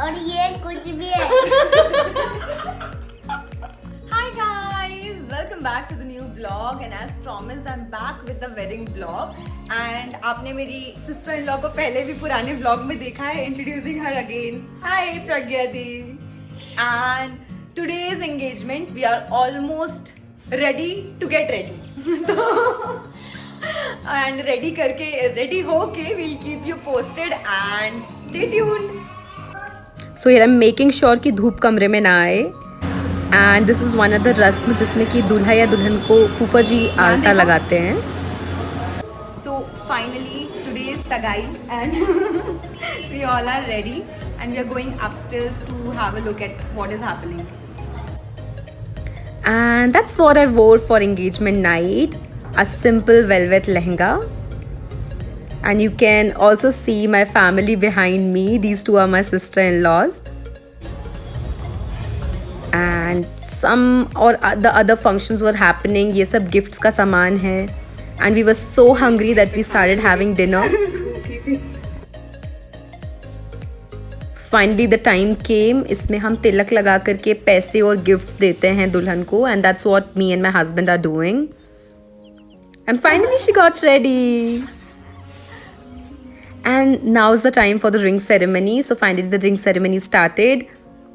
और ये कुछ भी है। Hi guys, welcome back to the new vlog and as promised I'm back with the wedding vlog and आपने मेरी sister in law को पहले भी पुराने vlog में देखा है, introducing her again. Hi Pragya di. And today's engagement we are almost ready to get ready. And ready होके we'll keep you posted and stay tuned. So here I'm making sure कि धूप कमरे में ना आए. And this is one of the रस्म जिसमें कि दूल्हा या दुल्हन को फूफा जी आलता लगाते हैं. So finally today is Sagai and we all are ready and we are going upstairs to have a look at what is happening. And that's what I wore for engagement night. A simple velvet lehenga. And you can also see my family behind me. These two are my sister-in-laws. And some or the other functions were happening. ये सब gifts का सामान है. And we were so hungry that we started having dinner. Finally the time came. इसमें हम तिलक लगा करके पैसे और gifts देते हैं दुल्हन को. And that's what me and my husband are doing. And finally she got ready. And now's the time for the ring ceremony. So finally the ring ceremony started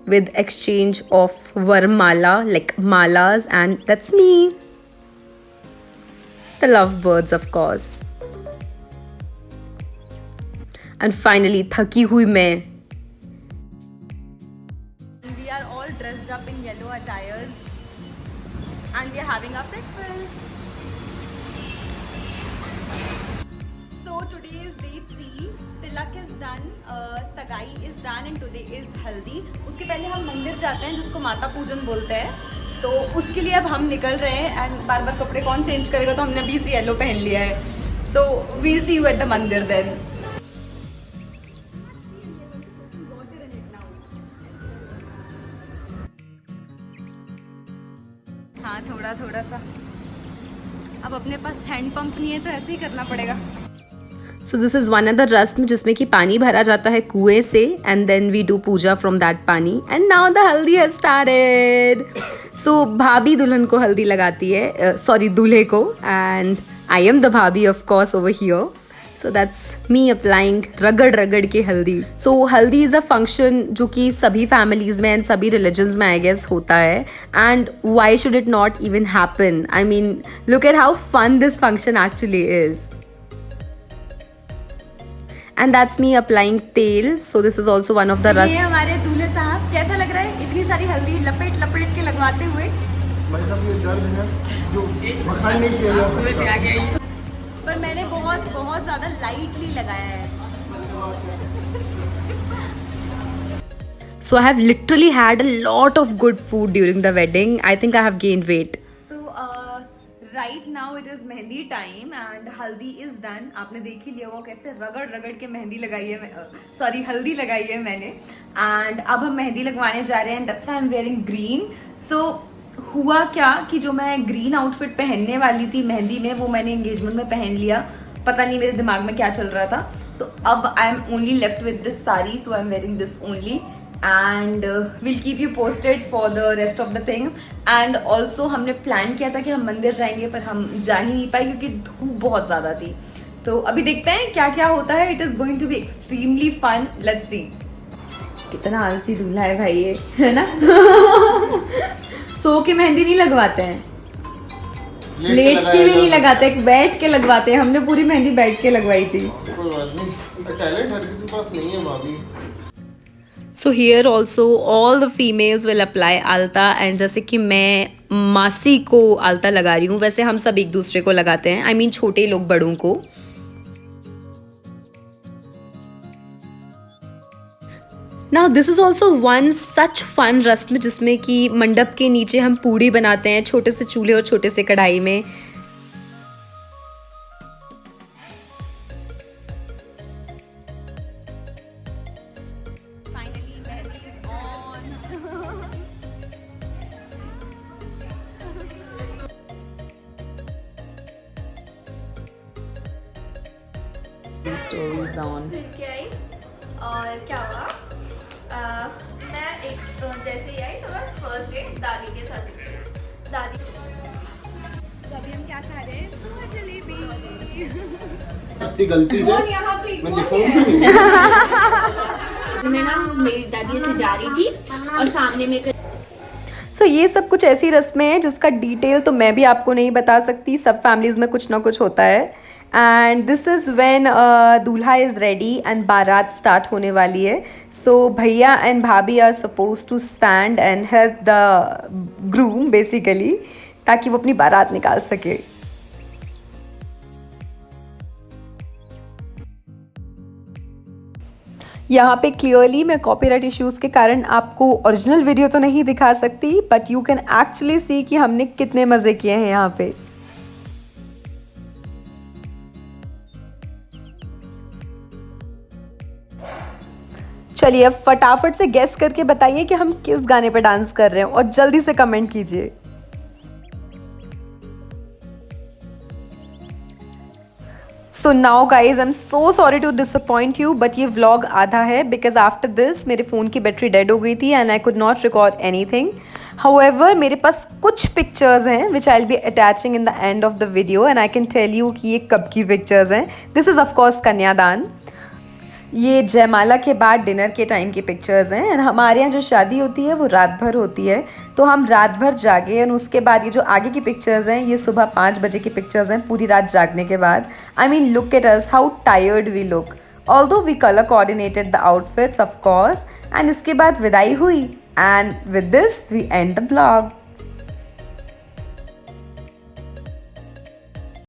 with exchange of varmala, like malas, and that's me. The lovebirds, of course. And finally, thaki hui main. We are all dressed up in yellow attires and we are having our breakfast. So today is day 3. Tilak is done, Sagai is done and today is Haldi. उसके पहले हम मंदिर जाते हैं जिसको माता पूजन बोलते हैं. तो उसके लिए अब हम निकल रहे हैं एंड बार बार कपड़े कौन चेंज करेगा तो हमने अभी से येलो पहन लिया है. So we'll see you at the मंदिर then. हाँ थोड़ा सा. अब अपने पास हैंड पंप नहीं है तो ऐसे ही करना पड़ेगा. So this is one other रस्म जिसमें कि पानी भरा जाता है कुएं से and then we do puja from that पानी and now the haldi has started. So भाभी दुल्हन को हल्दी लगाती है, sorry दूल्हे को, and I am the भाभी of course over here. So that's me applying रगड़ के हल्दी. So हल्दी is a function जो कि सभी families में and सभी religions में I guess होता है and why should it not even happen? I mean look at how fun this function actually is. And that's me applying तेल. So this is also one of the रस्म. ये हमारे दूल्हे साहब कैसा लग रहा है इतनी सारी हल्दी लपेट के लगवाते हुए. भाई साहब ये दर्द है जो मखान नहीं किया जाता. पर मैंने बहुत ज़्यादा लाइटली लगाया है. So I have literally had a lot of good food during the wedding. I think I have gained weight. Right now it is mehndi time and हल्दी is done. आपने देख ही लिया वो कैसे रगड़ के मेहंदी लगाई है, सॉरी हल्दी लगाई है मैंने. And अब हम मेहंदी लगवाने जा रहे हैं. That's why I'm wearing green. So हुआ क्या कि जो मैं ग्रीन आउटफिट पहनने वाली थी मेहंदी में वो मैंने एंगेजमेंट में पहन लिया. पता नहीं मेरे दिमाग में क्या चल रहा था. तो अब I am only left with this sari. So I'm wearing this only. And we'll keep you posted for the rest of the things. And also हमने प्लान किया था कि हम मंदिर जाएंगे पर हम जा ही नहीं पाए क्योंकि धूप बहुत ज़्यादा थी. तो अभी देखते हैं क्या होता है. It is going to be extremely fun. Let's see. कितना आलसी दूल्हा है भाई ये, है ना. सो के मेहंदी नहीं लगवाते हैं, लेट के भी नहीं लगाते, बैठ के लगवाते हैं. हमने पूरी मेहंदी बैठ के लगवाई थी. कोई बात नहीं, टैलेंट हर किसी के पास नहीं है भाभी. So here also all the females will apply alta and जैसे कि मैं मासी को alta लगा रही हूँ, वैसे हम सब एक दूसरे को लगाते हैं. I mean छोटे लोग बड़ों को. Now this is also one such fun रस्म जिसमें कि मंडप के नीचे हम पूड़ी बनाते हैं छोटे से चूल्हे और छोटे से कढ़ाई में. Stories on. और क्या हुआ मैं एक जैसे ही आई तो मैं फर्स्ट डे दादी के साथ गई। दादी तो अभी हम क्या खा रहे हैं? जलेबी। अपनी गलती से मैं दिखाऊंगी। मैं ना मेरी दादी ऐसे जा रही थी और सामने में सो ये सब कुछ ऐसी रस्में हैं जिसका डिटेल तो मैं भी आपको नहीं बता सकती, सब फैमिलीज़ में कुछ ना कुछ होता है। एंड दिस इज़ व्हेन दूल्हा इज़ रेडी एंड बारात स्टार्ट होने वाली है। सो भैया एंड भाभी are suppose to stand and help the groom basically, ताकि वो अपनी बारात निकाल सके। यहाँ पे क्लियरली मैं कॉपीराइट इश्यूज़ के कारण आपको ओरिजिनल वीडियो तो नहीं दिखा सकती, but you can actually see कि हमने कितने मज़े किए हैं यहाँ पे। चलिए अब फटाफट से गेस करके बताइए कि हम किस गाने पे डांस कर रहे हैं और जल्दी से कमेंट कीजिए। So now guys I am so sorry to disappoint you, but ये व्लॉग आधा है बिकॉज आफ्टर दिस मेरे फ़ोन की बैटरी डेड हो गई थी and I could not record anything. However मेरे पास कुछ पिक्चर्स हैं which I will be attaching in the end of the video and I can tell you कि ये कब की पिक्चर्स हैं। दिस इज़ ऑफकोर्स कन्यादान। ये जयमाला के बाद डिनर के टाइम की पिक्चर्स हैं एंड हमारे यहाँ जो शादी होती है वो रात भर होती है, तो हम रात भर जागे एंड उसके बाद ये जो आगे की पिक्चर्स हैं ये सुबह 5 बजे की पिक्चर्स हैं पूरी रात जागने के बाद। I mean look at us how tired we look, although we colour coordinated the outfits of course. And इसके बाद विदाई हुई and with this we end the blog.